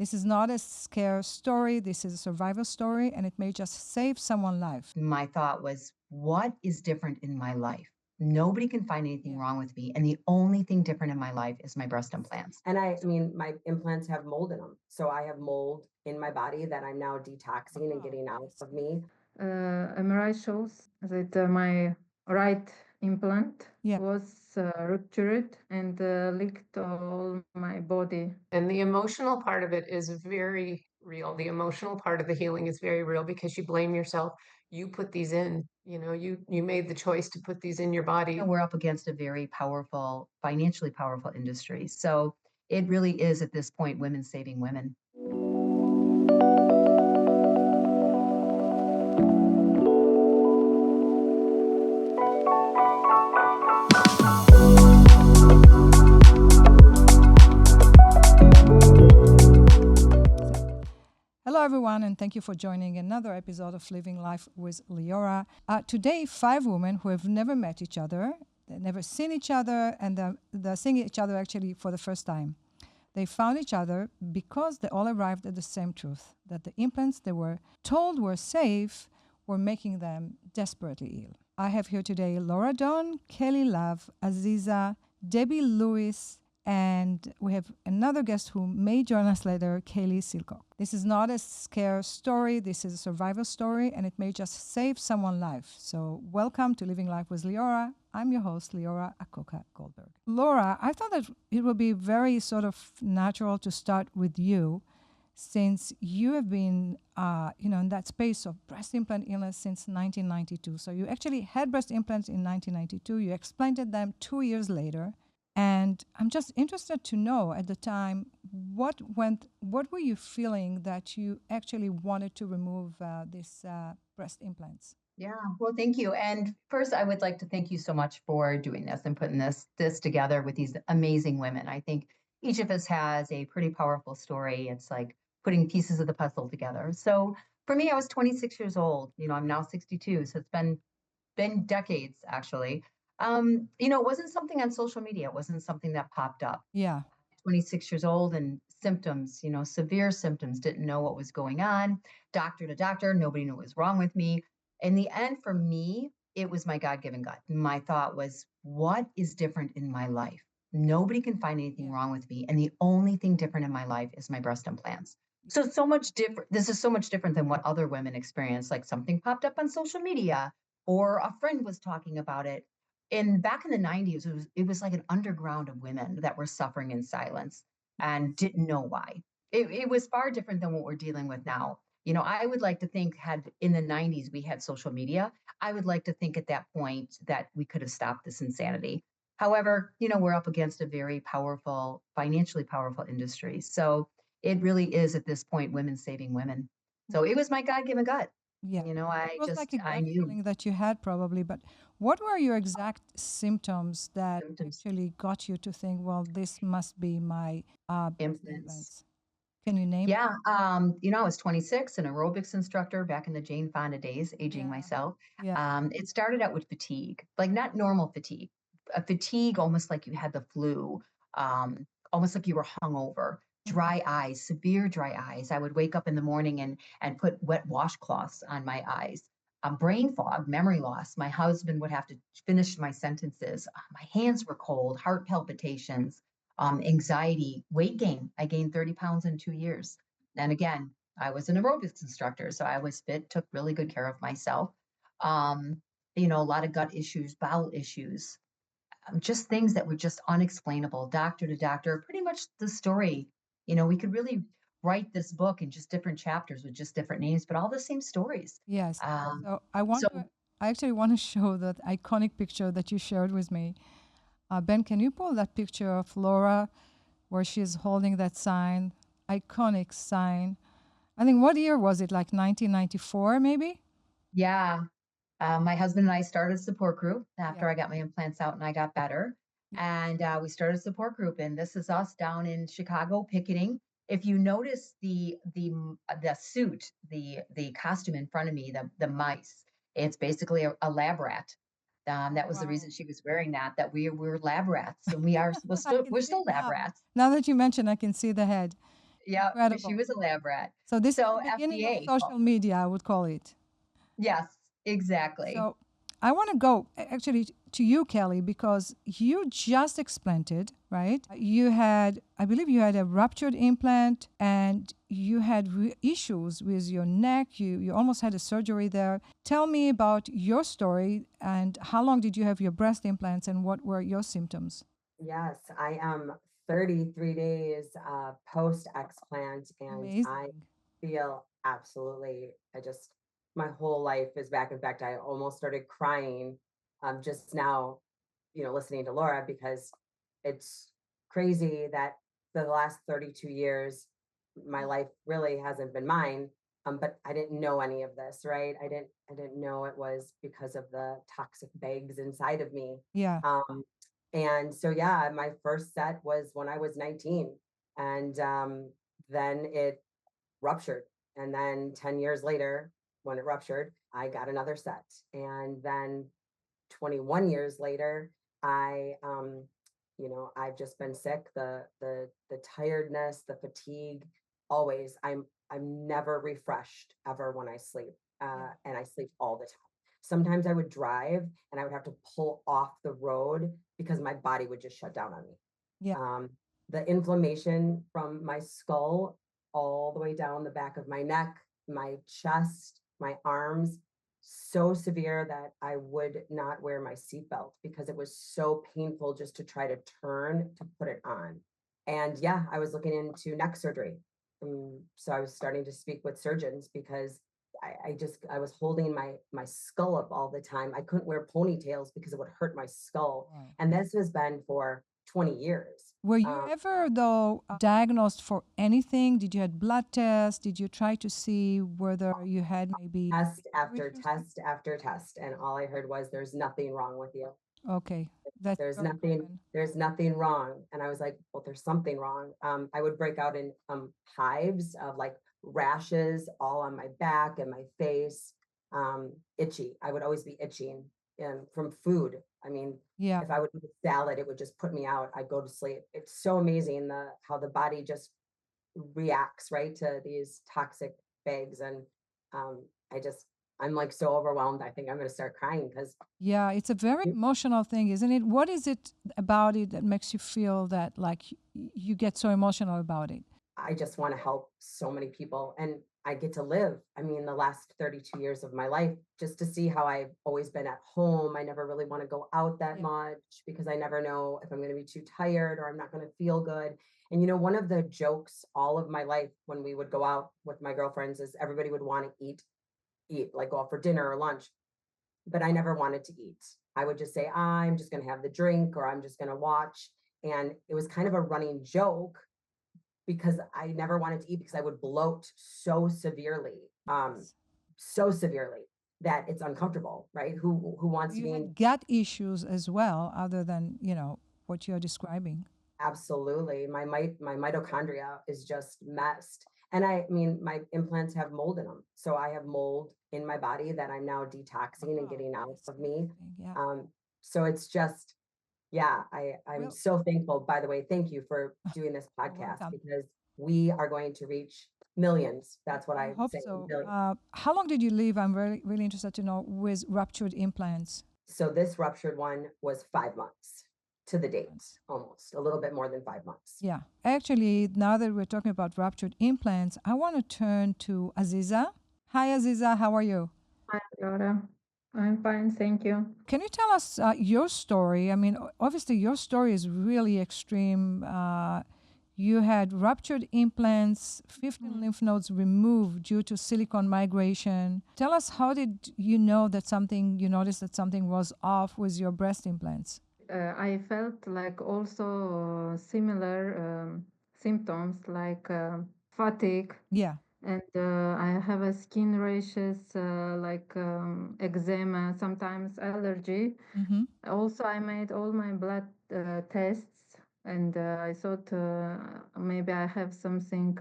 This is not a scare story. This is a survival story, and it may just save someone's life. My thought was, what is different in my life? Nobody can find anything wrong with me. And the only thing different in my life is my breast implants. And I mean, my implants have mold in them. So I have mold in my body that I'm now detoxing and getting out of me. MRI shows that my right implant was ruptured and leaked all my body. And the emotional part of it is very real. The emotional part of the healing is very real because you blame yourself. You put these in, you made the choice to put these in your body. We're up against a very powerful, financially powerful industry. So it really is at this point, women saving women. Hello, everyone, and thank you for joining another episode of Living Life with Leora. Today, 5 women who have never met each other, they've never seen each other, and they're seeing each other actually for the first time. They found each other because they all arrived at the same truth, that the implants they were told were safe were making them desperately ill. I have here today Laura Dawn, Kelly Love, Aziza, Debbie Lewis, and we have another guest who may join us later, Kaylee Silcock. This is not a scare story. This is a survival story, and it may just save someone's life. So welcome to Living Life with Leora. I'm your host, Leora Acoca Goldberg. Laura, I thought that it would be very sort of natural to start with you, since you have been, in that space of breast implant illness since 1992. So you actually had breast implants in 1992. You explanted them 2 years later. And I'm just interested to know at the time, what were you feeling that you actually wanted to remove these breast implants? Yeah, well, thank you. And first, I would like to thank you so much for doing this and putting this together with these amazing women. I think each of us has a pretty powerful story. It's like putting pieces of the puzzle together. So for me, I was 26 years old. I'm now 62, so it's been decades actually. It wasn't something on social media. It wasn't something that popped up. Yeah. 26 years old and symptoms, severe symptoms, didn't know what was going on. Doctor to doctor, nobody knew what was wrong with me. In the end, for me, it was my God-given gut. My thought was, what is different in my life? Nobody can find anything wrong with me. And the only thing different in my life is my breast implants. So much different. This is so much different than what other women experience. Like something popped up on social media or a friend was talking about it. And back in the 90s, it was like an underground of women that were suffering in silence and didn't know why. It was far different than what we're dealing with now. I would like to think had in the 90s we had social media, I would like to think at that point that we could have stopped this insanity. However, we're up against a very powerful, financially powerful industry. So it really is at this point women saving women. So it was my God-given gut. Yeah. I It was like a I gut knew feeling that you had probably, but what were your exact symptoms that symptoms, actually got you to think, well, this must be my breast implants. implants? Can you name? Yeah, I was 26, an aerobics instructor back in the Jane Fonda days, aging myself. Yeah. It started out with fatigue, like not normal fatigue, a fatigue almost like you had the flu, almost like you were hungover, dry eyes, severe dry eyes. I would wake up in the morning and put wet washcloths on my eyes. Brain fog, memory loss. My husband would have to finish my sentences. My hands were cold, heart palpitations, anxiety, weight gain. I gained 30 pounds in 2 years. And again, I was an aerobics instructor, so I was fit, took really good care of myself. A lot of gut issues, bowel issues, just things that were just unexplainable, doctor to doctor, pretty much the story. We could really write this book in just different chapters with just different names, but all the same stories. Yes. Um, So so I actually want to show that iconic picture that you shared with me. Ben, can you pull that picture of Laura where she's holding that sign, iconic sign? I think, what year was it? Like 1994, maybe? yeah, my husband and I started a support group after I got my implants out and I got better. And we started a support group, and this is us down in Chicago picketing. If you notice the suit, the costume in front of me, the mice, it's basically a lab rat. That was the reason she was wearing that. That we were lab rats, and we're I can still see it lab now. rats. Now that you mention, I can see the head. Yeah, she Incredible. was a lab rat. So this is So the beginning of FDA. social media, I would call it. Yes, exactly. So I want to go actually to you, Kelly, because you just explanted, right? You had, I believe you had a ruptured implant and you had issues with your neck. You almost had a surgery there. Tell me about your story and how long did you have your breast implants and what were your symptoms? Yes, I am 33 days post explant, and I Amazing. feel absolutely, my whole life is back. In fact, I almost started crying just now, listening to Laura, because it's crazy that the last 32 years, my life really hasn't been mine. But I didn't know any of this, right? I didn't know it was because of the toxic bags inside of me. Yeah. And so, yeah, my first set was when I was 19. And then it ruptured. And then 10 years later, when it ruptured, I got another set. And then 21 years later, I've just been sick. The tiredness, the fatigue, always. I'm never refreshed ever when I sleep, and I sleep all the time. Sometimes I would drive and I would have to pull off the road because my body would just shut down on me. Yeah. The inflammation from my skull all the way down the back of my neck, my chest, my arms, so severe that I would not wear my seatbelt because it was so painful just to try to turn to put it on. And yeah, I was looking into neck surgery. So I was starting to speak with surgeons because I was holding my skull up all the time. I couldn't wear ponytails because it would hurt my skull. Wow. And this has been for 20 years. Were you ever, though, diagnosed for anything? Did you had blood tests? Did you try to see whether you had maybe Test after issues? test after test, and all I heard was, "There's nothing wrong with you. Okay, that's There's very nothing. common. There's nothing wrong." And I was like, "Well, there's something wrong." I would break out in hives of like rashes all on my back and my face, itchy. I would always be itching, from food. I mean, Yeah. if I would eat a salad, it would just put me out. I'd go to sleep. It's so amazing how the body just reacts, right, to these toxic bags. And um, I'm like so overwhelmed. I think I'm going to start crying because Yeah, it's a very emotional thing, isn't it? What is it about it that makes you feel that like you get so emotional about it? I just want to help so many people, and I get to live. I mean, the last 32 years of my life, just to see how I've always been at home. I never really want to go out that Yeah. much because I never know if I'm going to be too tired or I'm not going to feel good. And one of the jokes all of my life when we would go out with my girlfriends is everybody would want to eat, like go out for dinner or lunch. But I never wanted to eat. I would just say, I'm just going to have the drink or I'm just going to watch. And it was kind of a running joke because I never wanted to eat because I would bloat Yes. so severely that it's uncomfortable, right? Who wants to You be had gut issues as well, other than, what you're describing. Absolutely. My mitochondria is just messed. And I mean, my implants have mold in them. So I have mold in my body that I'm now detoxing and Wow, getting out that's of me. interesting. Yeah. So it's just, yeah, I'm Well, so thankful. By the way, thank you for doing this you're podcast welcome. because we are going to reach millions. That's what I I hope say, so. millions. How long did you live? I'm really, really interested to know with ruptured implants. So this ruptured one was 5 months to the date, Months. almost a little bit more than 5 months. Yeah. Actually, now that we're talking about ruptured implants, I want to turn to Aziza. Hi, Aziza. How are you? Hi, Leora. I'm fine, thank you. Can you tell us your story? I mean, obviously, your story is really extreme. You had ruptured implants, 15 lymph nodes removed due to silicone migration. Tell us, how did you know that you noticed that something was off with your breast implants? I felt like also similar symptoms like fatigue. Yeah. And I have a skin rashes like eczema, sometimes allergy. Mm-hmm. Also, I made all my blood tests, and I thought maybe I have something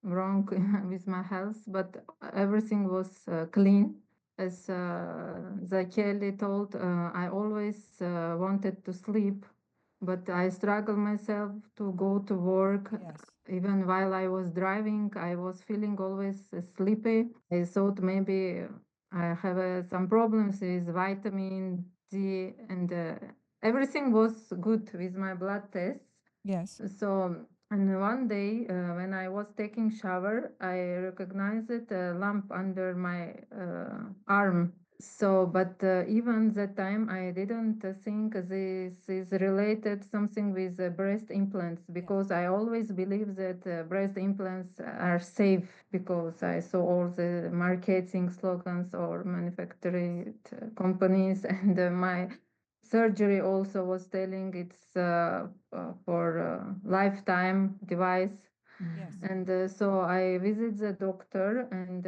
wrong with my health, but everything was clean. As the Kelly told, I always wanted to sleep, but I struggle myself to go to work. Yes. Even while I was driving, I was feeling always sleepy. I thought maybe I have some problems with vitamin D, and everything was good with my blood tests. Yes. So, and one day when I was taking shower, I recognized a lump under my arm. So, but even that time, I didn't think this is related something with breast implants, because I always believe that breast implants are safe, because I saw all the marketing slogans or manufacturing companies, and my surgery also was telling it's for lifetime device. Yes. And so I visit the doctor, and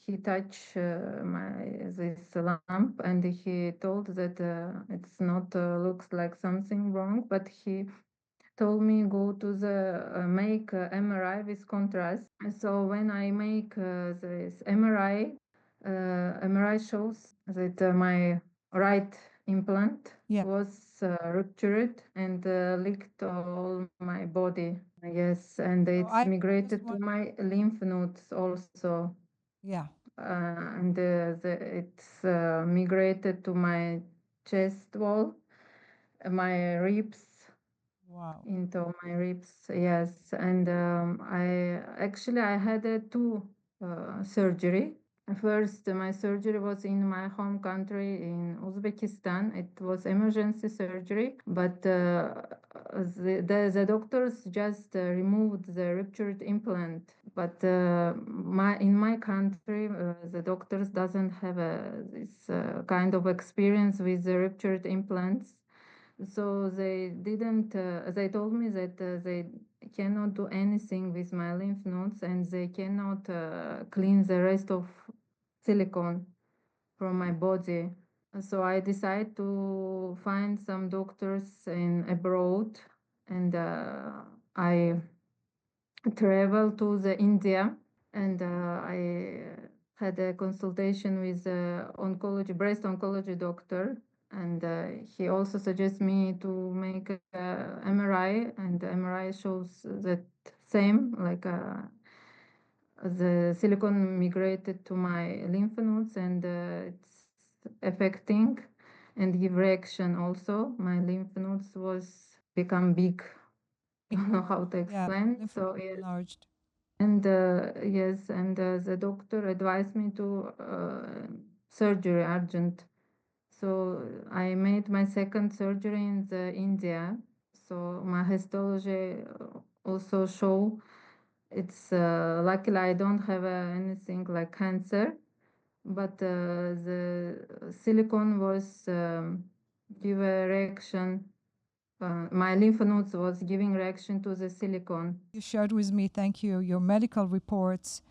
he touched this lamp, and he told that it's not looks like something wrong, but he told me go to the make MRI with contrast. So when I make this MRI shows that my right implant Yeah. was ruptured and leaked all my body. Yes, and So it's I just migrated to want, my lymph nodes also. yeah. And it's migrated to my chest wall, my ribs, Wow. into my ribs. Yes, and I had two surgery. First, my surgery was in my home country in Uzbekistan. It was emergency surgery, but the doctors just removed the ruptured implant. But in my country, the doctors doesn't have this kind of experience with the ruptured implants. So they didn't, they told me that they cannot do anything with my lymph nodes, and they cannot clean the rest of silicone from my body. So I decided to find some doctors in abroad, and I traveled to the India, and I had a consultation with breast oncology doctor, and he also suggests me to make a MRI, and the MRI shows that same, like the silicone migrated to my lymph nodes, and it's affecting and give reaction also. My lymph nodes was become big. Don't know how to Yeah. explain. Lymph So nodes yes. enlarged. And yes, and the doctor advised me to surgery urgent. So I made my second surgery in the India. So my histology also show it's luckily I don't have anything like cancer, but the silicone was give a reaction. My lymph nodes was giving reaction to the silicone. You shared with me, thank you, your medical reports.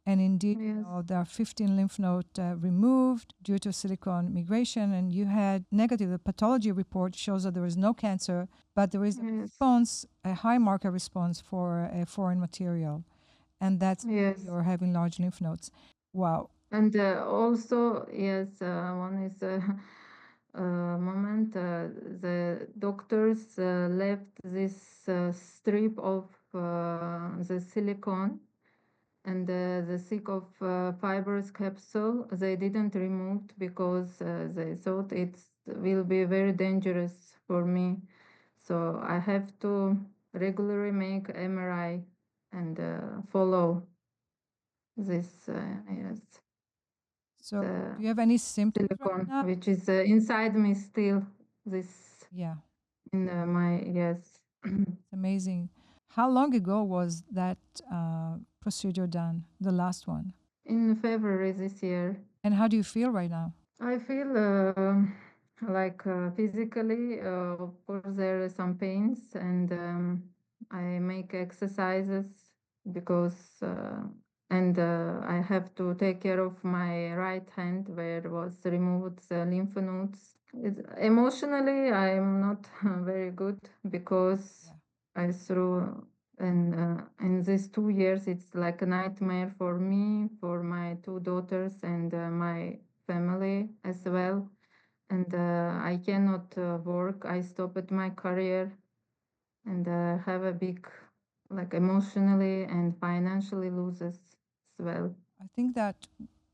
And indeed, Yes. there are 15 lymph nodes removed due to silicone migration, and you had negative. The pathology report shows that there is no cancer, but there is a Yes. response, a high marker response for a foreign material. And that's Yes. you're having large lymph nodes. Wow. And also, yes, one is moment the doctors left this strip of the silicone, and the thick of fibrous capsule they didn't remove because they thought it will be very dangerous for me. So I have to regularly make MRI and follow this. Yes. So, The do you have any symptoms right silicone, now? which is inside me still. This Yeah, in my yes. it's amazing. How long ago was that procedure done, the last one? In February this year. And how do you feel right now? I feel like physically, of course, there are some pains, and I make exercises because, and I have to take care of my right hand where was removed the lymph nodes. Emotionally, I'm not very good because I threw. And in these 2 years, it's like a nightmare for me, for my two daughters, and my family as well. and I cannot work. I stopped my career, and have a big, like emotionally and financially losses as well. I think that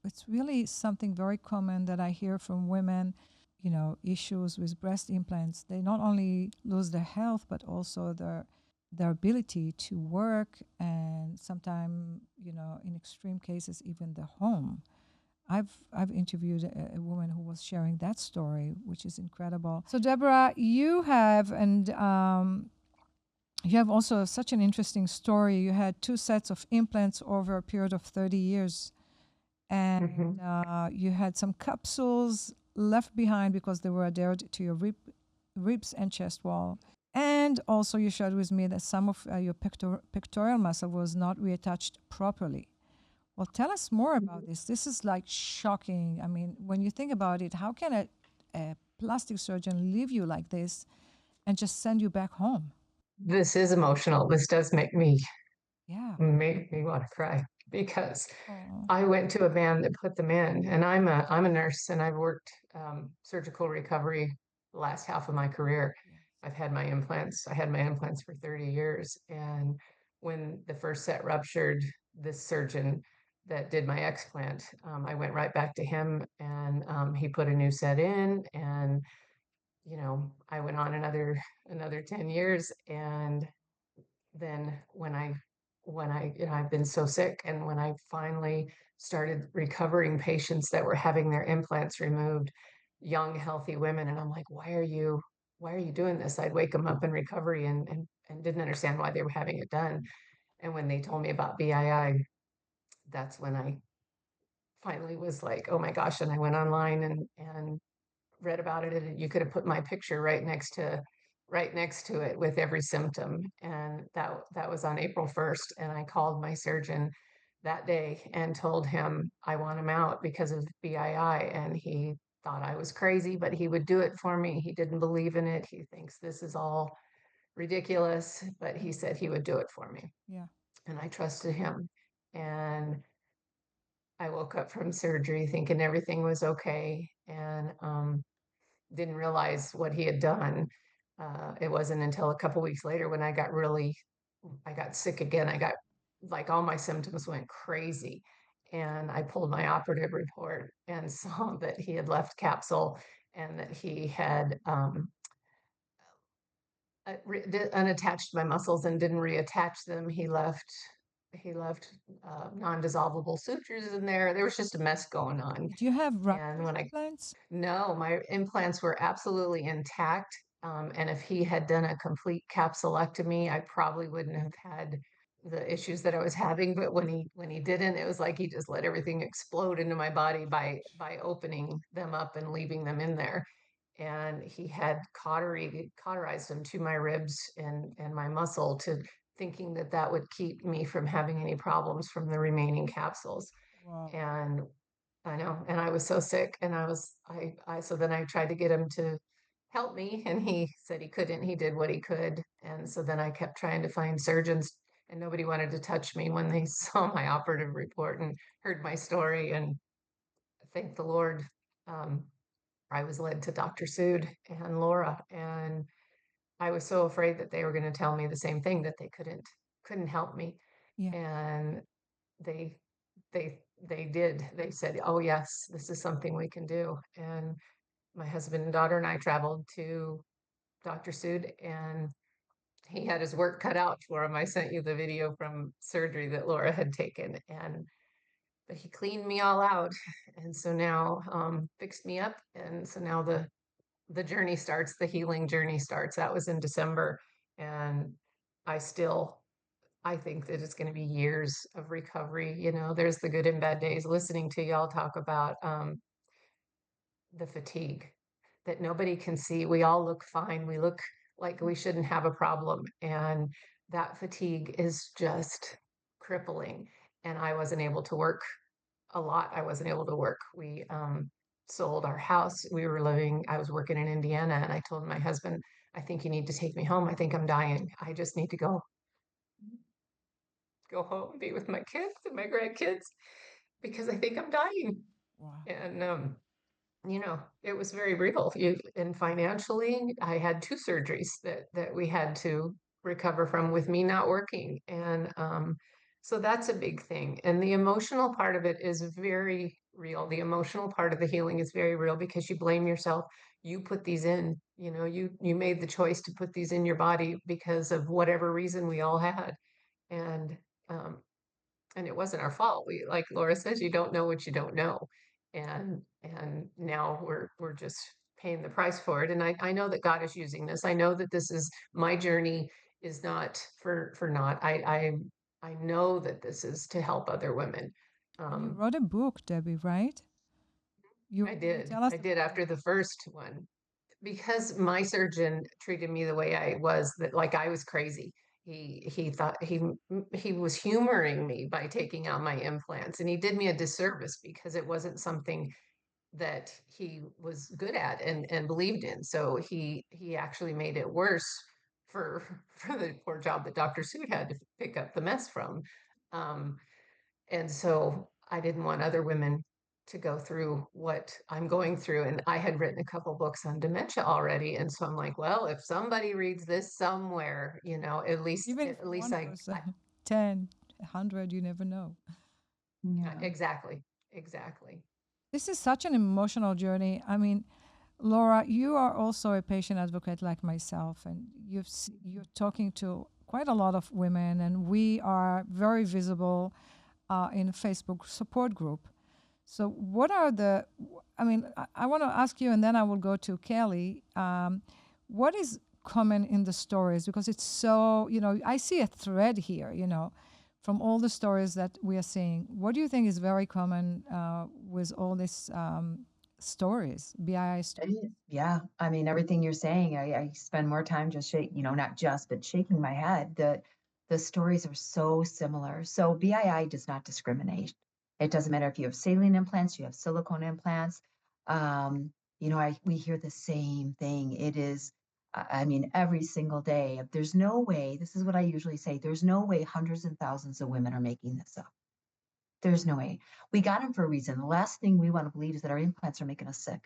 it's really something very common that I hear from women, you know, issues with breast implants. They not only lose their health, but also their ability to work, and sometimes, you know, in extreme cases, even the home. I've interviewed a woman who was sharing that story, which is incredible. So Deborah, you have also such an interesting story. You had two sets of implants over a period of 30 years, and you had some capsules left behind because they were adhered to your ribs and chest wall. And also, you shared with me that some of your pectoral muscle was not reattached properly. Well, tell us more about this. This is like shocking. I mean, when you think about it, how can a plastic surgeon leave you like this and just send you back home? This is emotional. This does Yeah. make me want to cry because Oh, I went to a van that put them in, and I'm a nurse, and I've worked surgical recovery the last half of my career. yes. I've had my implants. I had my implants for 30 years, and when the first set ruptured, this surgeon that did my explant, I went right back to him, and he put a new set in, and I went on another 10 years, and then I've been so sick, and when I finally started recovering patients that were having their implants removed, young healthy women, and I'm like, why are you doing this? I'd wake them up in recovery, and didn't understand why they were having it done. And when they told me about BII, that's when I finally was like, oh my gosh. And I went online and read about it, and you could have put my picture right next to it with every symptom. And that was on April 1st. And I called my surgeon that day and told him I want him out because of BII. And he thought I was crazy, but he would do it for me. He didn't believe in it. He thinks this is all ridiculous, but he said he would do it for me. Yeah. And I trusted him. And I woke up from surgery thinking everything was okay, and didn't realize what he had done. It wasn't until a couple weeks later when I got sick again. I got like all my symptoms went crazy. And I pulled my operative report and saw that he had left capsule, and that he had unattached my muscles and didn't reattach them. He left non-dissolvable sutures in there. There was just a mess going on. Did you have And ruptured when I implants? No, my implants were absolutely intact. And if he had done a complete capsulectomy, I probably wouldn't have had the issues that I was having. But when he didn't, it was like he just let everything explode into my body by opening them up and leaving them in there. And he had cauterized them to my ribs and my muscle, to thinking that that would keep me from having any problems from the remaining capsules. Wow. And I know, and I was so sick, and so then I tried to get him to help me, and he said he couldn't. He did what he could. And so then I kept trying to find surgeons, and nobody wanted to touch me when they saw my operative report and heard my story. And thank the Lord, um, I was led to Dr. Sood and Laura, and I was so afraid that they were going to tell me the same thing, that they couldn't help me. Yeah. And they they did. They said, "Oh yes, this is something we can do." And my husband and daughter and I traveled to Dr. Sood, and he had his work cut out for him. I sent you the video from surgery that Laura had taken, and but he cleaned me all out, and so now fixed me up, and so now the journey starts. The healing journey starts. That was in December, and I still I think that it's going to be years of recovery. There's the good and bad days. Listening to y'all talk about the fatigue that nobody can see. We all look fine. We look like we shouldn't have a problem. And that fatigue is just crippling. And I wasn't able to work a lot. I wasn't able to work. We sold our house. I was working in Indiana, and I told my husband, I think you need to take me home. I think I'm dying. I just need to go home and be with my kids and my grandkids, because I think I'm dying. Wow. And it was very real. And financially, I had two surgeries that we had to recover from with me not working. And so that's a big thing. And the emotional part of it is very real. The emotional part of the healing is very real because you blame yourself. You put these in, you made the choice to put these in your body because of whatever reason we all had. And um, and it wasn't our fault. Like Laura says, you don't know what you don't know. And now we're just paying the price for it. And I know that God is using this. I know that this is my journey is not for naught. I know that this is to help other women. And you Um, wrote a book, Debbie, right? I Can you did. tell us I about did after the first one because my surgeon treated me the way I was, that like I was crazy. He thought he was humoring me by taking out my implants, and he did me a disservice because it wasn't something that he was good at and believed in. So he actually made it worse for for the poor job that Dr. Sood had to pick up the mess from. Um, and so I didn't want other women to go through what I'm going through. And I had written a couple books on dementia already. And so I'm like, well, if somebody reads this somewhere, at least even if at least one I, person, I 10, 100, you never know. Yeah. exactly, exactly. This is such an emotional journey. I mean, Laura, you are also a patient advocate like myself, and you're talking to quite a lot of women, and we are very visible in a Facebook support group. So, what are the? I mean, I want to ask you, and then I will go to Kelly. What is common in the stories? Because it's so, I see a thread here, from all the stories that we are seeing. What do you think is very common with all these stories, BII stories? It is. Yeah. I mean, everything you're saying, I spend more time just not just, but shaking my head. The stories are so similar. So BII does not discriminate. It doesn't matter if you have saline implants, you have silicone implants. We hear the same thing. It is, I mean, every single day. There's no way, this is what I usually say, there's no way hundreds and thousands of women are making this up. There's no way. We got them for a reason. The last thing we want to believe is that our implants are making us sick.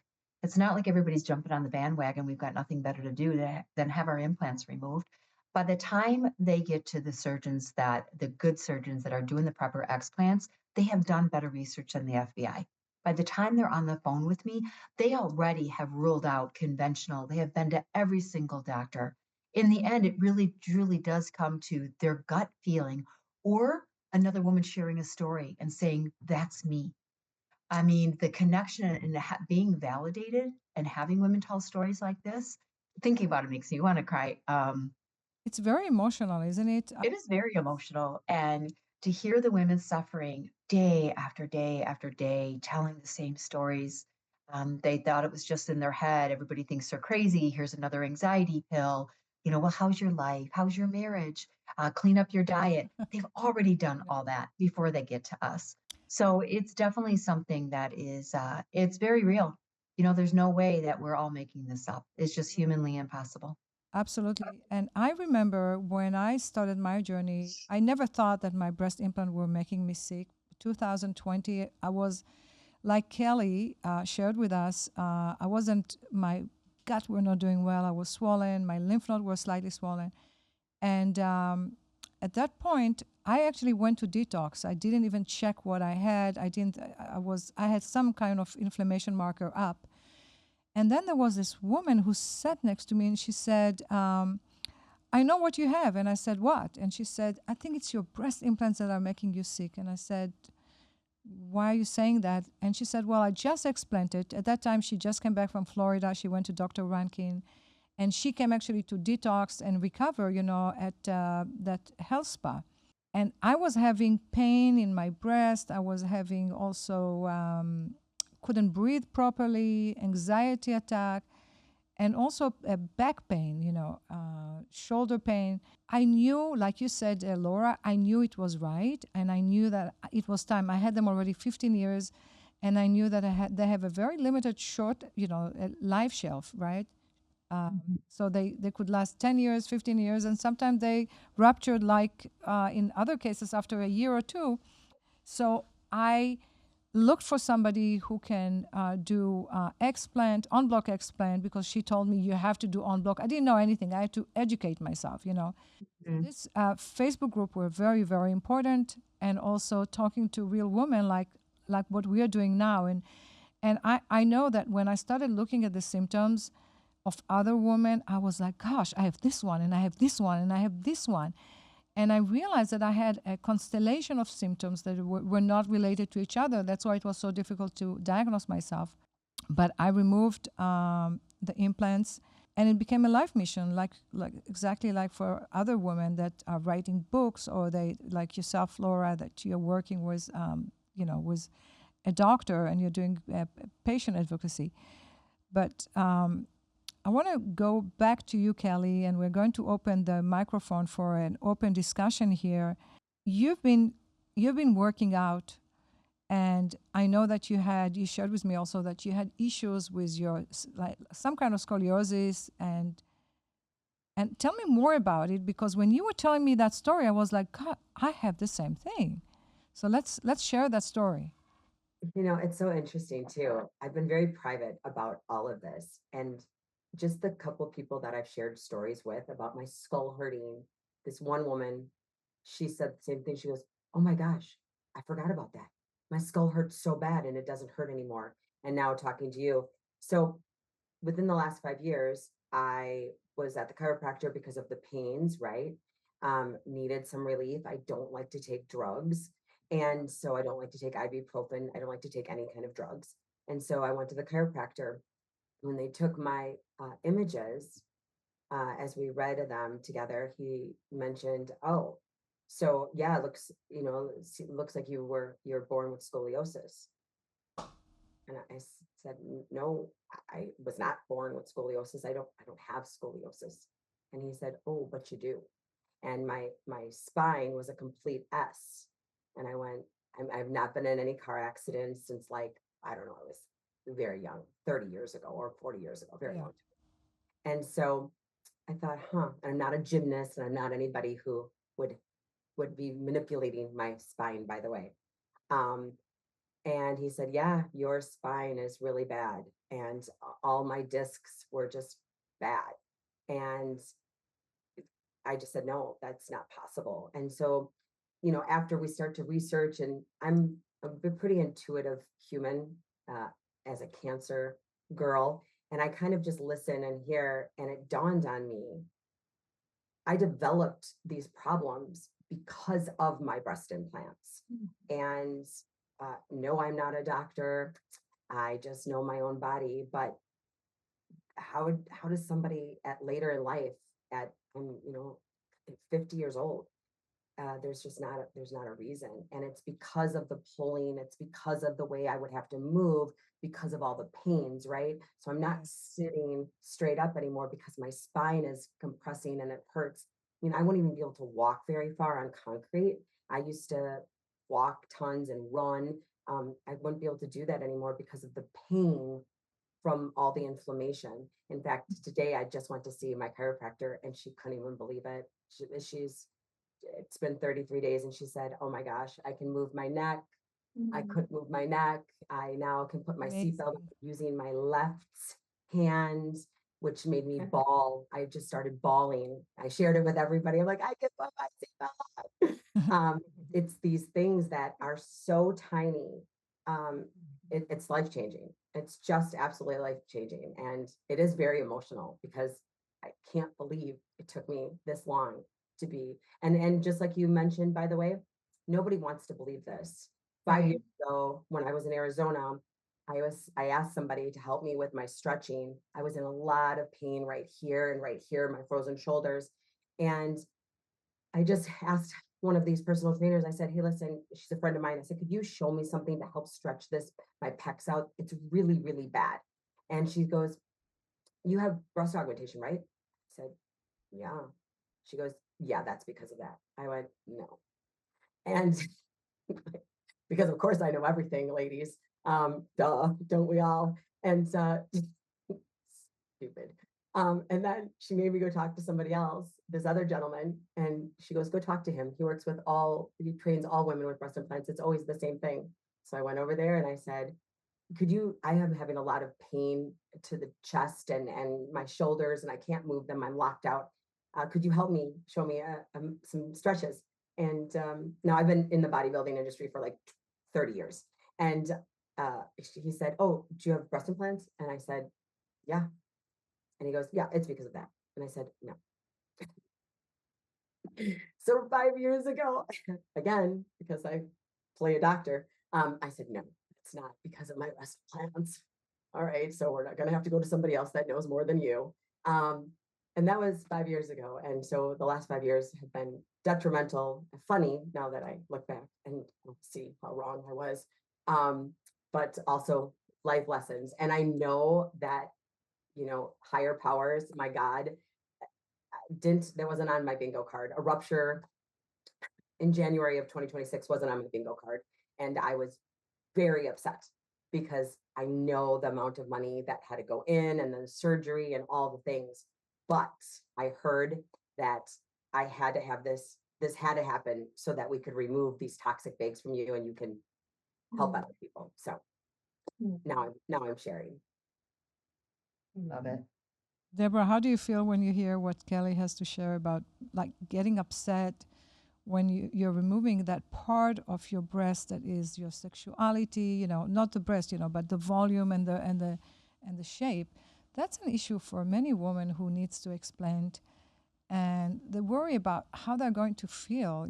It's not like everybody's jumping on the bandwagon. We've got nothing better to do than have our implants removed. By the time they get to the good surgeons that are doing the proper explants, they have done better research than the FBI. By the time they're on the phone with me, they already have ruled out conventional. They have been to every single doctor. In the end, it really, truly does come to their gut feeling or another woman sharing a story and saying, that's me. I mean, the connection and being validated and having women tell stories like this, thinking about it makes me want to cry. It's very emotional, isn't it? It is very emotional. And to hear the women suffering day after day after day, telling the same stories, they thought it was just in their head. Everybody thinks they're crazy. Here's another anxiety pill. Well, how's your life? How's your marriage? Clean up your diet. They've already done all that before they get to us. So it's definitely something that is, it's very real. There's no way that we're all making this up. It's just humanly impossible. Absolutely. And I remember when I started my journey, I never thought that my breast implant were making me sick. 2020, I was like Kelly shared with us. My gut were not doing well. I was swollen. My lymph node were slightly swollen. And at that point, I actually went to detox. I didn't even check what I had. I had some kind of inflammation marker up. And then there was this woman who sat next to me and she said, I know what you have. And I said, what? And she said, I think it's your breast implants that are making you sick. And I said, why are you saying that? And she said, well, I just explanted. At that time, she just came back from Florida. She went to Dr. Rankin. And she came actually to detox and recover, at that health spa. And I was having pain in my breast. I was having also couldn't breathe properly, anxiety attack, and also back pain, shoulder pain. I knew, like you said, Laura, I knew it was right, and I knew that it was time. I had them already 15 years, and I knew that they have a very limited short, life shelf, right? So they could last 10 years, 15 years, and sometimes they ruptured, like in other cases, after a year or two. So I looked for somebody who can do explant, on-block explant, because she told me you have to do on-block. I didn't know anything. I had to educate myself, you know. So this Facebook group were very, very important, and also talking to real women like what we are doing now. And I know that when I started looking at the symptoms of other women, I was like, gosh, I have this one, and I have this one, and I have this one. And I realized that I had a constellation of symptoms that were not related to each other. That's why it was so difficult to diagnose myself. But I removed the implants, and it became a life mission, like exactly like for other women that are writing books, or they, like yourself, Leora, that you're working with, with a doctor, and you're doing patient advocacy. But I want to go back to you, Kelly, and we're going to open the microphone for an open discussion here. You've been working out, and I know that you shared with me also that you had issues with your like some kind of scoliosis, and tell me more about it, because when you were telling me that story, I was like, God, I have the same thing. So let's share that story. You know, it's so interesting too. I've been very private about all of this, and just the couple people that I've shared stories with about my skull hurting. This one woman, she said the same thing. She goes, "Oh my gosh, I forgot about that. My skull hurts so bad and it doesn't hurt anymore." And now talking to you. So within the last 5 years, I was at the chiropractor because of the pains, right? Needed some relief. I don't like to take drugs. And so I don't like to take ibuprofen. I don't like to take any kind of drugs. And so I went to the chiropractor. When they took my images, as we read them together, he mentioned, "Oh, so yeah, it looks, looks like you're born with scoliosis." And I said, "No, I was not born with scoliosis. I don't have scoliosis." And he said, "Oh, but you do." And my spine was a complete S. And I went, I've not been in any car accidents since, like, I don't know, I was very young, 30 years ago or 40 years ago, very long time. And so I thought, and I'm not a gymnast, and I'm not anybody who would be manipulating my spine, by the way. Um, and he said, "Yeah, your spine is really bad." And all my discs were just bad. And I just said, "No, that's not possible." And so, after we start to research, and I'm a pretty intuitive human as a cancer girl, and I kind of just listen and hear, and it dawned on me, I developed these problems because of my breast implants. And no, I'm not a doctor. I just know my own body. But how does somebody at later in life, at 50 years old, there's not a reason. And it's because of the pulling, it's because of the way I would have to move, because of all the pains, right? So I'm not sitting straight up anymore because my spine is compressing and it hurts. I mean, I wouldn't even be able to walk very far on concrete. I used to walk tons and run. I wouldn't be able to do that anymore because of the pain from all the inflammation. In fact, today I just went to see my chiropractor, and she couldn't even believe it. It's been 33 days, and she said, "Oh my gosh, I can move my neck. I couldn't move my neck. I now can put my seatbelt using my left hand," which made me bawl. I just started bawling. I shared it with everybody. I'm like, "I can put my seatbelt on." It's these things that are so tiny. It's life-changing. It's just absolutely life-changing. And it is very emotional, because I can't believe it took me this long to be. And just like you mentioned, by the way, nobody wants to believe this. 5 years ago, when I was in Arizona, I asked somebody to help me with my stretching. I was in a lot of pain right here, my frozen shoulders. And I just asked one of these personal trainers, I said, "Hey, listen," she's a friend of mine. I said, "Could you show me something to help stretch my pecs out? It's really, really bad." And she goes, "You have breast augmentation, right?" I said, "Yeah." She goes, "Yeah, that's because of that." I went, "No." And because of course I know everything, ladies. Duh, don't we all? And stupid. And then she made me go talk to somebody else, this other gentleman, and she goes, "Go talk to him. He trains all women with breast implants. It's always the same thing." So I went over there and I said, I am having a lot of pain to the chest and my shoulders, and I can't move them. I'm locked out. Could you help me, show me some stretches? And now I've been in the bodybuilding industry for like 30 years. And he said, oh, do you have breast implants? And I said, yeah. And he goes, yeah, it's because of that. And I said, no. So 5 years ago, again, because I play a doctor, I said, no, it's not because of my breast implants. All right, so we're not going to have to go to somebody else that knows more than you. And that was 5 years ago. And so the last 5 years have been detrimental, funny now that I look back and see how wrong I was, but also life lessons. And I know that, higher powers, my God, that wasn't on my bingo card. A rupture in January of 2026 wasn't on my bingo card. And I was very upset because I know the amount of money that had to go in and then surgery and all the things. But I heard that I had to have this had to happen so that we could remove these toxic bags from you and you can help other people. So now I'm sharing. Love it. Deborah, how do you feel when you hear what Kelly has to share about like getting upset when you're removing that part of your breast that is your sexuality, not the breast, but the volume and the shape? That's an issue for many women who needs to explant, and they worry about how they're going to feel,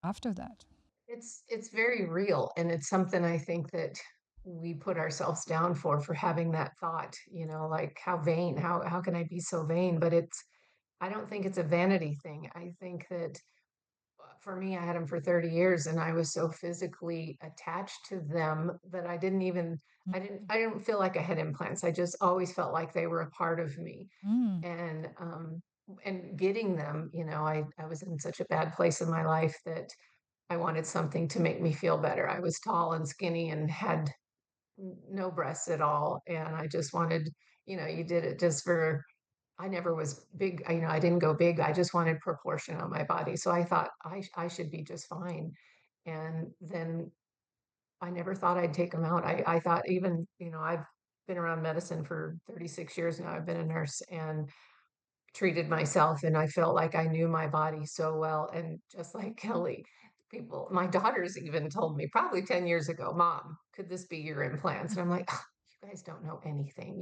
after that. It's very real, and it's something I think that we put ourselves down for having that thought, like how vain, how can I be so vain? But I don't think it's a vanity thing. I think that for me, I had them for 30 years and I was so physically attached to them that I didn't feel like I had implants. I just always felt like they were a part of me. Mm. And getting them, I was in such a bad place in my life that I wanted something to make me feel better. I was tall and skinny and had no breasts at all. And I just wanted, you did it just for, I never was big. I didn't go big. I just wanted proportion on my body. So I thought I should be just fine. And then I never thought I'd take them out. I thought even, I've been around medicine for 36 years now. I've been a nurse and treated myself, and I felt like I knew my body so well. And just like Kelly, my daughters even told me probably 10 years ago, Mom, could this be your implants? And I'm like, "Oh, you guys don't know anything.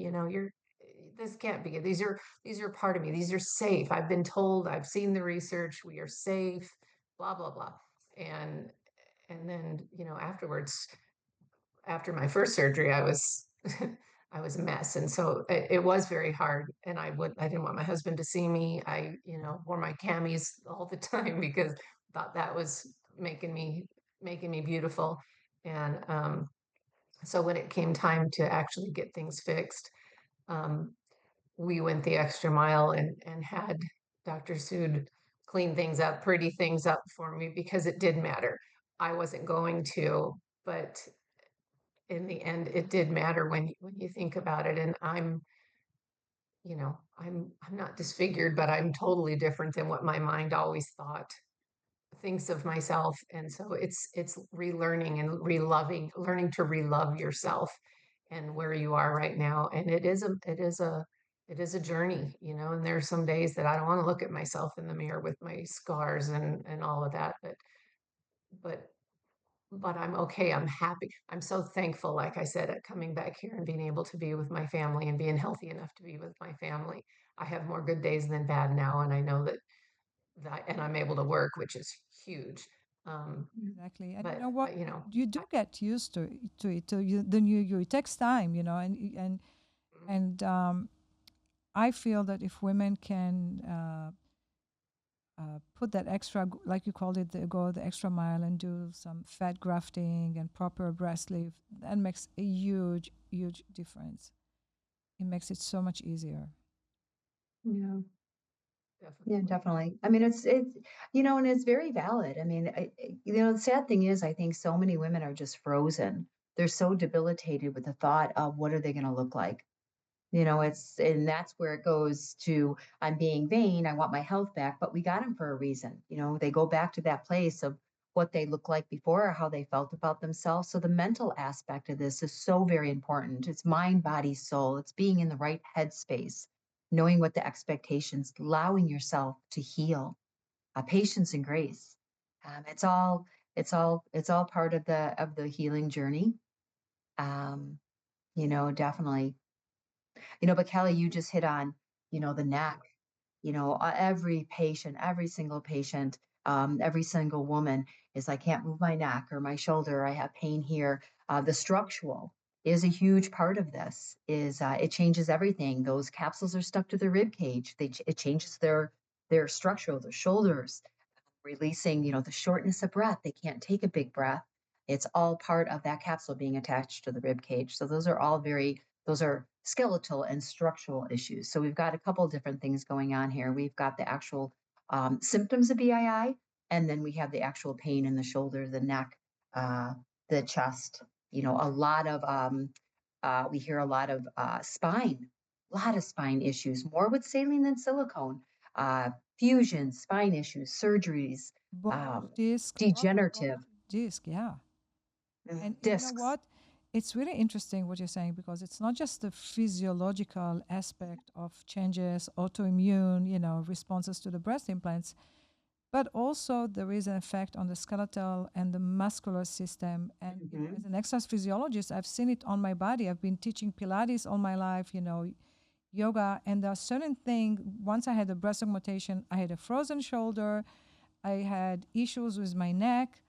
This can't be. These are part of me. These are safe. I've been told, I've seen the research, we are safe, blah, blah, blah." And then, afterwards, after my first surgery, I was I was a mess. And so it was very hard. And I didn't want my husband to see me. I, wore my camis all the time because I thought that was making me beautiful. And so when it came time to actually get things fixed, um, we went the extra mile and had Dr. Sood clean things up, pretty things up for me because it did matter. I wasn't going to, but in the end, it did matter when you think about it. And I'm not disfigured, but I'm totally different than what my mind always thinks of myself. And so it's relearning and learning to relove yourself and where you are right now. And it is a journey, and there's some days that I don't want to look at myself in the mirror with my scars and all of that, but but I'm okay. I'm happy. I'm so thankful, like I said, at coming back here and being able to be with my family and being healthy enough to be with my family. I have more good days than bad now, and I know that and I'm able to work, which is huge. Exactly. And you But know what? you know, You do get used to it. So it takes time, and I feel that if women can put that extra, like you called it, go the extra mile and do some fat grafting and proper breast lift, that makes a huge, huge difference. It makes it so much easier. Yeah. Yeah, definitely. definitely. I mean, it's and it's very valid. I mean, the sad thing is, I think so many women are just frozen. They're so debilitated with the thought of what are they going to look like. And that's where it goes to, I'm being vain. I want my health back, but we got them for a reason. They go back to that place of, what they looked like before or how they felt about themselves. So the mental aspect of this is so very important. It's mind, body, soul. It's being in the right headspace, knowing what the expectations, allowing yourself to heal, patience and grace. It's all part of the healing journey. Um, definitely. But Kelly, you just hit on, the neck. Every single patient, every single woman is, I can't move my neck or my shoulder, I have pain here. The structural is a huge part of this. It changes everything. Those capsules are stuck to the rib cage. It changes their structural, their shoulders, releasing, the shortness of breath. They can't take a big breath. It's all part of that capsule being attached to the rib cage. So those are skeletal and structural issues. So we've got a couple of different things going on here. We've got the actual symptoms of BII, and then we have the actual pain in the shoulder, the neck, the chest. We hear a lot of a lot of spine issues, more with saline than silicone. Fusion, spine issues, surgeries, Bulge disc, lots of degenerative bulge disc, yeah. And you know discs. what? It's really interesting what you're saying, because it's not just the physiological aspect of changes, autoimmune, responses to the breast implants, but also there is an effect on the skeletal and the muscular system. And as an exercise physiologist, I've seen it on my body. I've been teaching Pilates all my life, yoga, and there are certain things. Once I had a breast augmentation, I had a frozen shoulder, I had issues with my neck,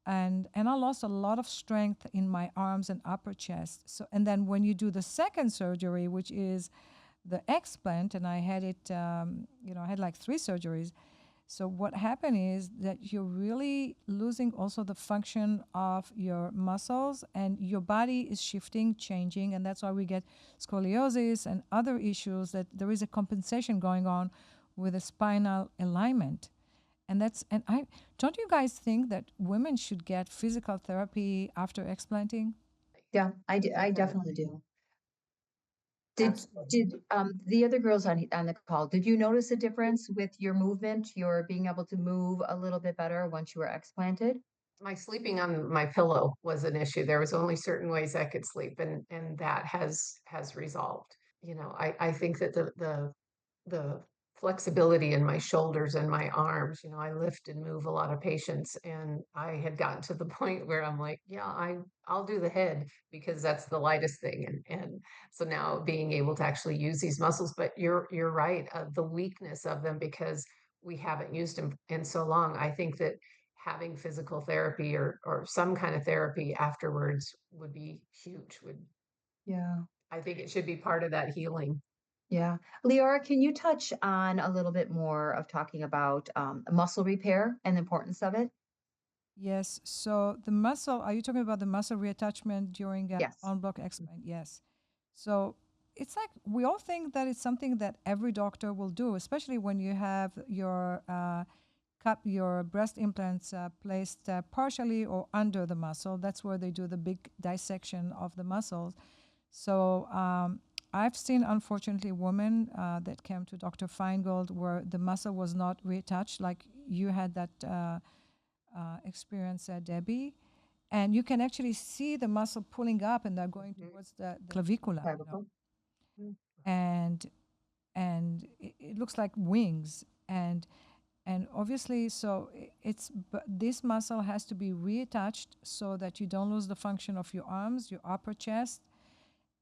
and I lost a lot of strength in my arms and upper chest. So, and then when you do the second surgery, which is the explant, and I had it, I had like 3 surgeries. So what happened is that you're really losing also the function of your muscles, and your body is shifting, changing, and that's why we get scoliosis and other issues, that there is a compensation going on with the spinal alignment. And I don't you guys think that women should get physical therapy after explanting? Yeah, I definitely do. Did the other girls on the call, did you notice a difference with your movement, your being able to move a little bit better once you were explanted? My sleeping on my pillow was an issue. There was only certain ways I could sleep, and that has resolved. I think that the flexibility in my shoulders and my arms, I lift and move a lot of patients, and I had gotten to the point where I'm like, yeah, I'll do the head because that's the lightest thing. And so now being able to actually use these muscles, but you're right, the weakness of them, because we haven't used them in so long. I think that having physical therapy or some kind of therapy afterwards would be huge. Yeah. I think it should be part of that healing. Yeah. Leora, can you touch on a little bit more of talking about muscle repair and the importance of it? Yes. So the muscle, are you talking about the muscle reattachment during Yes. en bloc explant? Yes. So it's like we all think that it's something that every doctor will do, especially when you have your breast implants placed partially or under the muscle. That's where they do the big dissection of the muscles. So I've seen, unfortunately, women that came to Dr. Feingold where the muscle was not reattached, like you had that experience, Debbie. And you can actually see the muscle pulling up, and they're going towards the clavicula. Clavicle. And it looks like wings. And obviously, so but this muscle has to be reattached so that you don't lose the function of your arms, your upper chest.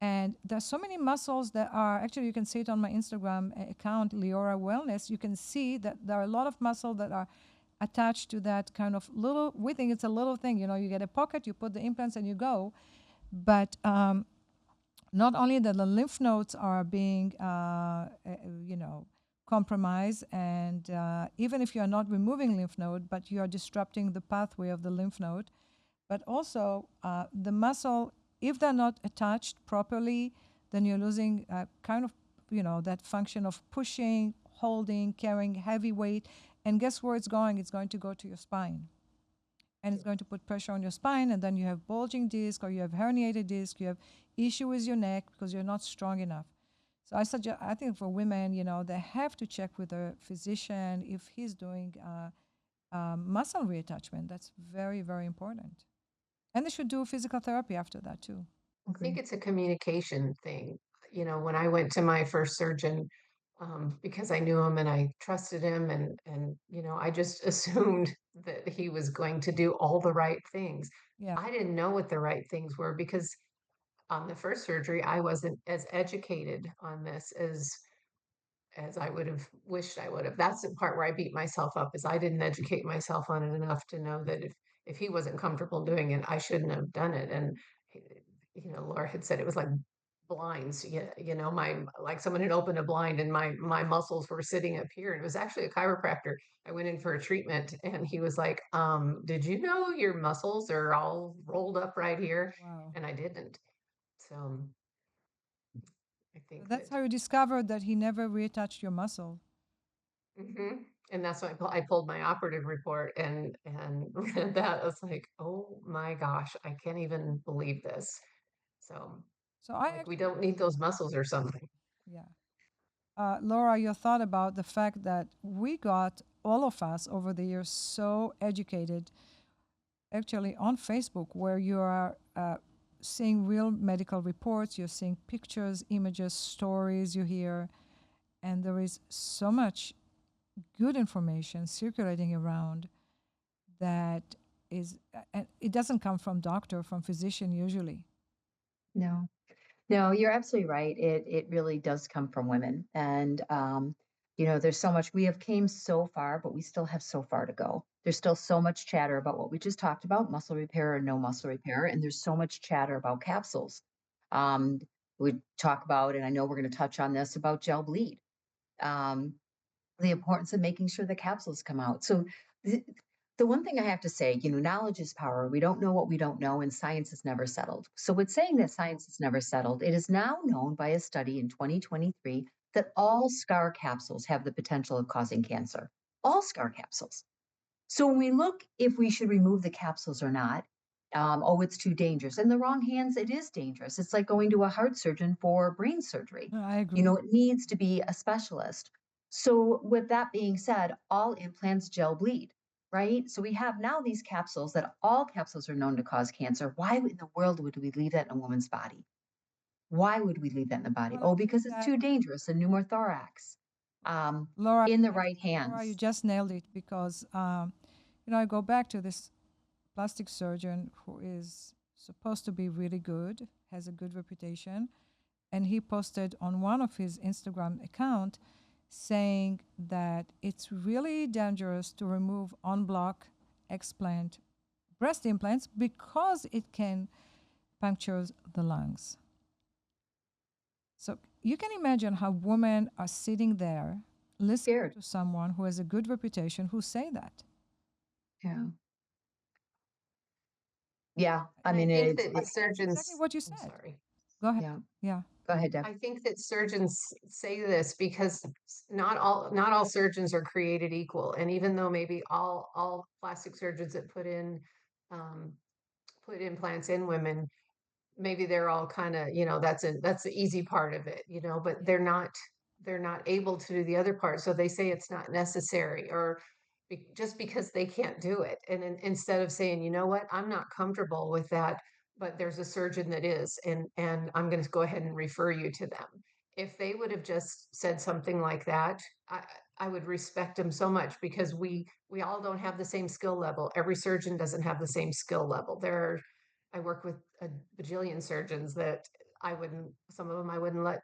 And there's so many muscles that are, actually you can see it on my Instagram account, Leora Wellness. You can see that there are a lot of muscle that are attached to that kind of little, we think it's a little thing, you get a pocket, you put the implants and you go. But not only that the lymph nodes are being, compromised, and even if you are not removing lymph node, but you are disrupting the pathway of the lymph node, but also the muscle, if they're not attached properly, then you're losing kind of, that function of pushing, holding, carrying heavy weight. And guess where it's going? It's going to go to your spine. And it's going to put pressure on your spine, and then you have bulging disc, or you have herniated disc, you have issue with your neck because you're not strong enough. So I think for women, they have to check with a physician if he's doing muscle reattachment. That's very, very important. And they should do physical therapy after that too. I think it's a communication thing. You know, when I went to my first surgeon, because I knew him and I trusted him, and you know, I just assumed that he was going to do all the right things. Yeah. I didn't know what the right things were because on the first surgery, I wasn't as educated on this as I would have wished I would have. That's the part where I beat myself up is I didn't educate myself on it enough to know that if he wasn't comfortable doing it, I shouldn't have done it. And you know, Laura had said it was like blinds. You know, my like someone had opened a blind and my muscles were sitting up here. And it was actually a chiropractor. I went in for a treatment and he was like, did you know your muscles are all rolled up right here? Wow. And I didn't. So I So think that's that how you discovered that he never reattached your muscle. And that's why I pulled my operative report and read that. I was like, oh my gosh, I can't even believe this. So, So I like, we actually, don't need those muscles or something. yeah. Laura, your thought about the fact that we got, all of us over the years, so educated, actually on Facebook, where you are seeing real medical reports, you're seeing pictures, images, stories you hear, and there is so much good information circulating around that is, and it doesn't come from doctor, from physician usually. No. No, you're absolutely right. It really does come from women. And you know, there's so much we have came so far, but we still have so far to go. There's still so much chatter about what we just talked about, muscle repair and no muscle repair, and there's so much chatter about capsules. Um, we talk about, and I know we're going to touch on this about gel bleed. Um, the importance of making sure the capsules come out. So the, the one thing I have to say, you know, knowledge is power. We don't know what we don't know, and science is never settled. So with saying that science is never settled, it is now known by a study in 2023 that all scar capsules have the potential of causing cancer. All scar capsules. So when we look if we should remove the capsules or not, oh, it's too dangerous. In the wrong hands, it is dangerous. It's like going to a heart surgeon for brain surgery. No, I agree. You know, it needs to be a specialist. So with that being said, all implants gel bleed, right? So we have now these capsules that all capsules are known to cause cancer. Why in the world would we leave that in a woman's body? Why would we leave that in the body? Well, Oh, I think because it's that, too dangerous, a pneumothorax. Laura, In the I right think, Laura, you hands. just nailed it because, you know, I go back to this plastic surgeon who is supposed to be really good, has a good reputation, and he posted on one of his Instagram account saying that it's really dangerous to remove en bloc explant breast implants because it can puncture the lungs. So you can imagine how women are sitting there listening Scared. to someone who has a good reputation who say that. Yeah. Yeah. I And I mean, think it's, that That's exactly surgeons, what you I'm said. sorry. Go ahead. yeah. Yeah. Go ahead, Deb. I think that surgeons say this because not all surgeons are created equal. And even though maybe all plastic surgeons that um, put implants in women, maybe they're all kind of, you know, that's the easy part of it, you know, but Yeah. they're not able to do the other part. So they say it's not necessary or just because they can't do it. And instead of saying, you know what, I'm not comfortable with that, but there's a surgeon that is, and I'm going to go ahead and refer you to them. If they would have just said something like that, I would respect them so much because we all don't have the same skill level. Every surgeon doesn't have the same skill level. I work with a bajillion surgeons that some of them I wouldn't let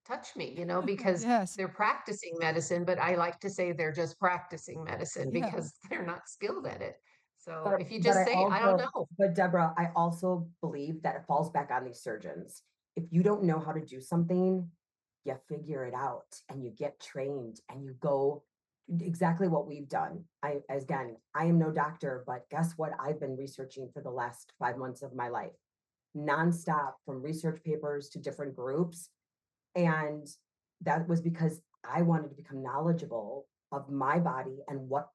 touch me, you know, because Yes. they're practicing medicine, but I like to say they're just practicing medicine Yeah. because they're not skilled at it. So But if you but just I say, I don't also, know, but Deborah, I also believe that it falls back on these surgeons. If you don't know how to do something, you figure it out and you get trained and you go exactly what we've done. I am no doctor, but guess what? I've been researching for the last 5 months of my life, nonstop from research papers to different groups. And that was because I wanted to become knowledgeable of my body and what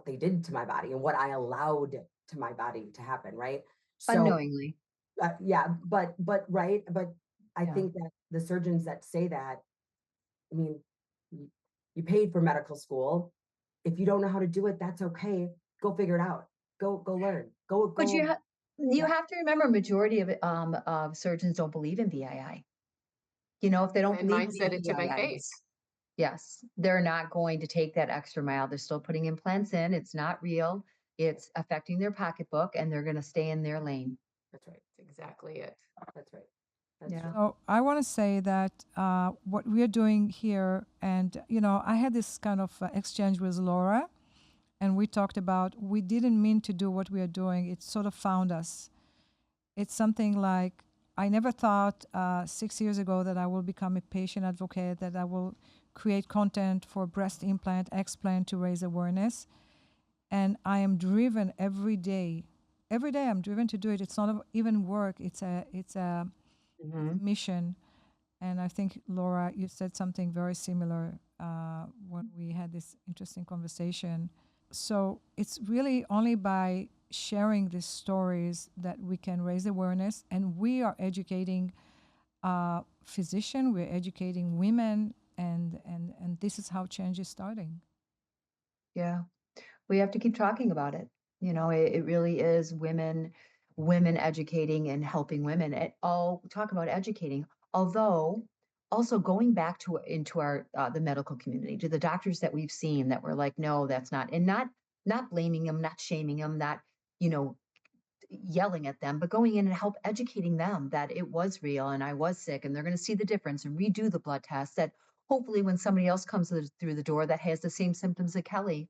they did to my body and what I allowed to my body to happen, right? So Unknowingly. yeah, but right, but I Yeah. think that the surgeons that say that, I mean, you paid for medical school. If you don't know how to do it, that's okay. go figure it out. Go learn. But you Yeah. have to remember, majority of surgeons don't believe in BII. You know, if they don't And believe mine said in it to my BII, face. yes, they're not going to take that extra mile. They're still putting implants in. It's not real. It's affecting their pocketbook, and they're going to stay in their lane. That's right. That's exactly it. That's right. That's Yeah. true. So I want to say that what we are doing here, and I had this kind of exchange with Laura, and we talked about we didn't mean to do what we are doing. It sort of found us. It's something like I never thought 6 years ago that I will become a patient advocate, that I will create content for breast implant, explant to raise awareness. And I am driven every day. Every day I'm driven to do it. It's not even work. It's a Mhm. mission. And I think, Laura, you said something very similar when we had this interesting conversation. So it's really only by sharing these stories that we can raise awareness, and we are educating physicians, we're educating women, and this is how change is starting. Yeah. We have to keep talking about it. You know, it really is women educating and helping women. All talk about educating, although also going back to into our the medical community, to the doctors that we've seen that were like, no, that's not, and not blaming them, not shaming them, not you know yelling at them, but going in and help educating them that it was real and I was sick, and they're going to see the difference and redo the blood test. That hopefully when somebody else comes through the door that has the same symptoms that Kelly,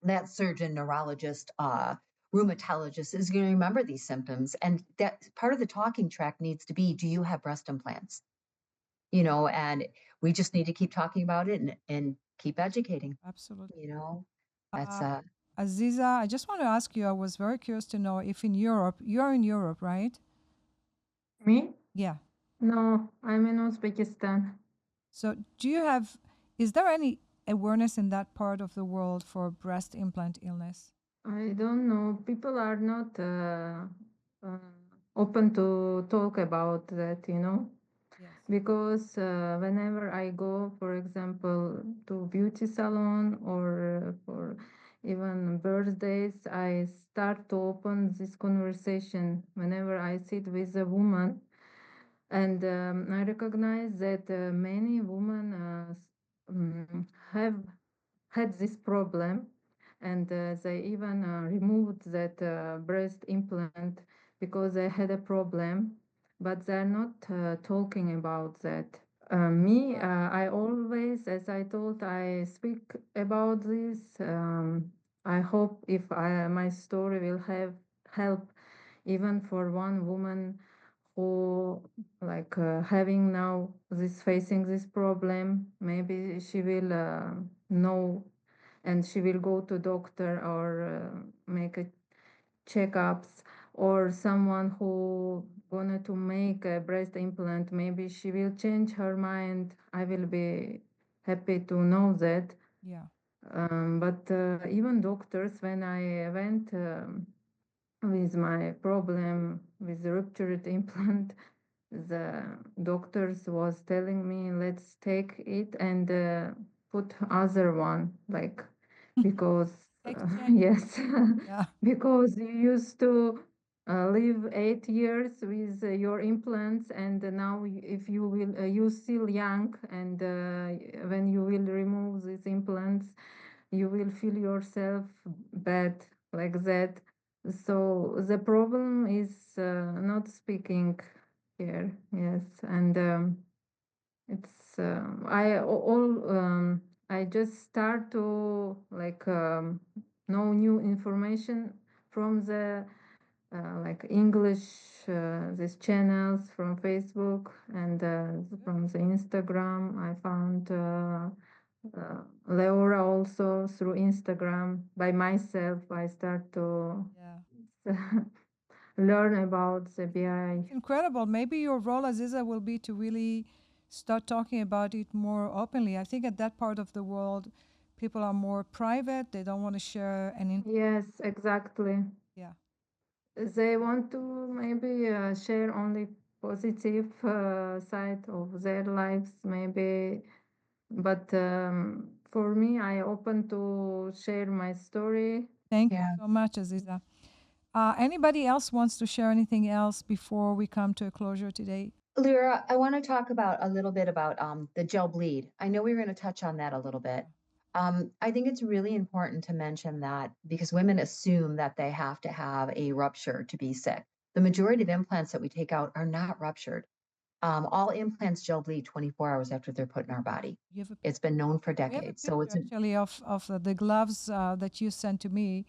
that surgeon, neurologist, rheumatologist is going to remember these symptoms. And that part of the talking track needs to be, do you have breast implants? And we just need to keep talking about it and keep educating, Absolutely. that's Uh, Aziza, I just want to ask you, I was very curious to know if in Europe, you're in Europe, right? Me? Yeah. No, I'm in Uzbekistan. So is there any awareness in that part of the world for breast implant illness? I don't know. People are not uh, open to talk about that. Yes. Because whenever I go, for example, to beauty salon or for even birthdays, I start to open this conversation whenever I sit with a woman. And I recognize that many women have had this problem, and they even removed that breast implant because they had a problem, but they're not talking about that. Me, I always, as I told, I speak about this. I hope if my story will have help even for one woman who like having now this facing this problem, maybe she will know, and she will go to doctor or make a checkups, or someone who gonna to make a breast implant, maybe she will change her mind. I will be happy to know that. Yeah. But even doctors, when I went with my problem with the ruptured implant, the doctors was telling me, let's take it and put other one, like, because Exchange. yes, Yeah. because you used to live 8 years with your implants, and now if you will you still young, and when you will remove these implants, you will feel yourself bad, like that. So the problem is not speaking here, yes, and it's I just start to like know new information from the like English these channels from Facebook, and from the Instagram. I found Leora also through Instagram. By myself, I start to Yeah. learn about the BI. It's incredible. Maybe your role, Aziza, will be to really start talking about it more openly. I think at that part of the world, people are more private. They don't want to share any. Yes, exactly. Yeah. They want to maybe share only positive side of their lives, maybe. But for me, I open to share my story. Thank you Yeah. so much, Aziza. Anybody else wants to share anything else before we come to a closure today? Leora, I want to talk about a little bit about the gel bleed. I know we were going to touch on that a little bit. I think it's really important to mention that because women assume that they have to have a rupture to be sick. The majority of implants that we take out are not ruptured. All implants gel bleed 24 hours after they're put in our body. You have a, It's been known for we have a decades. So picture it's actually of the gloves that you sent to me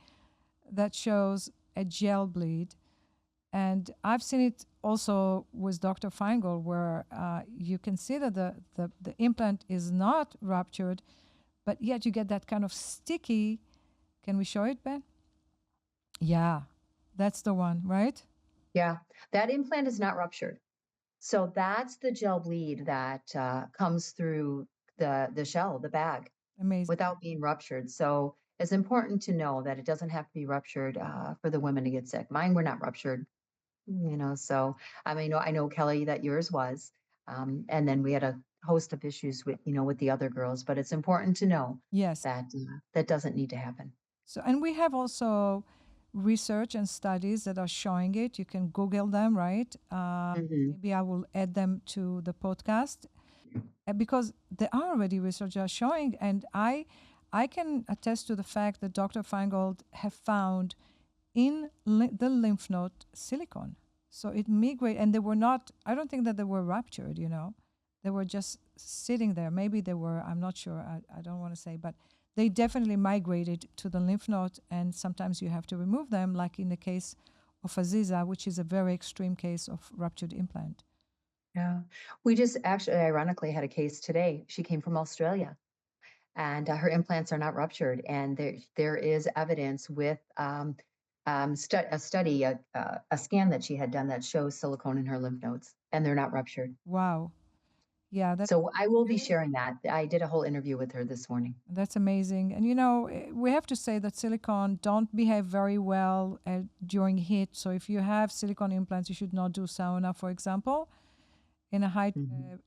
that shows a gel bleed. And I've seen it also with Dr. Feingold, where you can see that the implant is not ruptured, but yet you get that kind of sticky. Can we show it, Ben? Yeah, that's the one, right? yeah, that implant is not ruptured. So that's the gel bleed that comes through the shell, the bag, Amazing. without being ruptured. So it's important to know that it doesn't have to be ruptured for the women to get sick. Mine were not ruptured, so I mean, I know Kelly that yours was. And then we had a host of issues with the other girls, but it's important to know Yes. that that doesn't need to happen. So, and we have also research and studies that are showing it. You can Google them, right? Maybe I will add them to the podcast because there are already research that are showing, and I can attest to the fact that Dr. Feingold have found in the lymph node silicone. So it migrated, and they were not, I don't think that they were ruptured, They were just sitting there. Maybe they were, I'm not sure, I don't want to say, but they definitely migrated to the lymph node, and sometimes you have to remove them, like in the case of Aziza, which is a very extreme case of ruptured implant. Yeah. We just actually, ironically, had a case today. She came from Australia, and her implants are not ruptured. And there is evidence with a study, a scan that she had done that shows silicone in her lymph nodes, and they're not ruptured. Wow. Yeah, So I will be sharing that. I did a whole interview with her this morning. that's amazing. And we have to say that silicone don't behave very well during heat. So if you have silicone implants, you should not do sauna, for example, in a high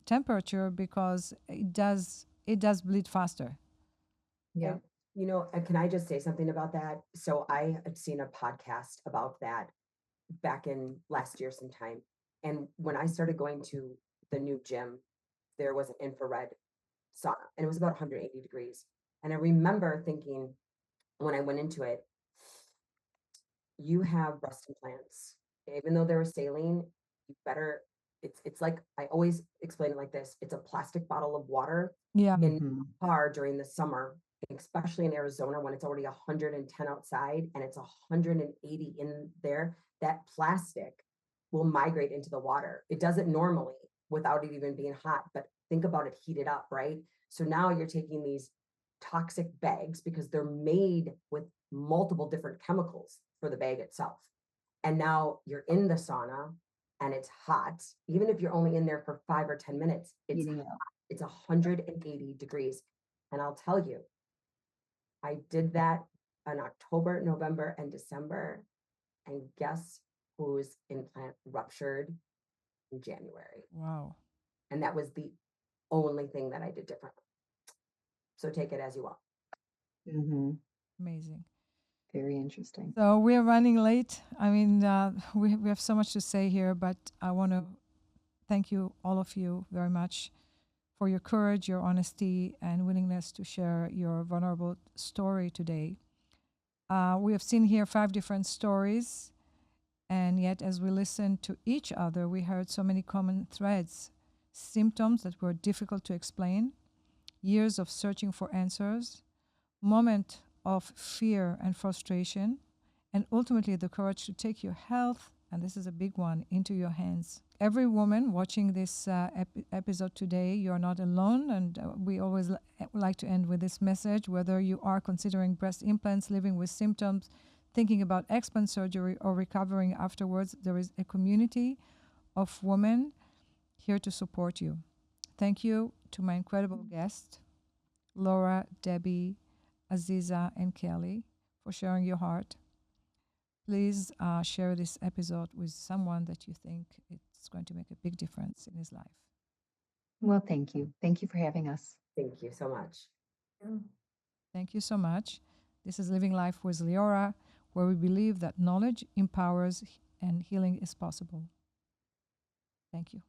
temperature, because it does bleed faster. Yeah. And, can I just say something about that? So I had seen a podcast about that back in last year sometime. And when I started going to the new gym, there was an infrared sauna and it was about 180 degrees. And I remember thinking when I went into it, you have breast implants. Even though they're saline, you better, it's like, I always explain it like this. It's a plastic bottle of water Yeah. in a car during the summer, especially in Arizona when it's already 110 outside and it's 180 in there. That plastic will migrate into the water. It does it normally without it even being hot, but think about it heated up, right? So now you're taking these toxic bags because they're made with multiple different chemicals for the bag itself. And now you're in the sauna and it's hot. Even if you're only in there for 5 or 10 minutes, it's hot. It's 180 degrees. And I'll tell you, I did that in October, November, and December. And guess whose implant ruptured in January? Wow. And that was the only thing that I did differently. So take it as you will. Amazing. Very interesting. So we're running late. I mean, we have so much to say here, but I want to thank you, all of you, very much for your courage, your honesty, and willingness to share your vulnerable story today. We have seen here 5 different stories, and yet as we listened to each other, we heard so many common threads, symptoms that were difficult to explain, years of searching for answers, moment of fear and frustration, and ultimately the courage to take your health, and this is a big one, into your hands. Every woman watching this episode today, you're not alone, and we always like to end with this message. Whether you are considering breast implants, living with symptoms, thinking about explant surgery, or recovering afterwards, there is a community of women here to support you. Thank you to my incredible guests, Leora, Debbie, Aziza, and Kelly, for sharing your heart. Please share this episode with someone that you think it's going to make a big difference in his life. Well, thank you. Thank you for having us. Thank you so much. Thank you so much. This is Living Life with Leora, where we believe that knowledge empowers and healing is possible. Thank you.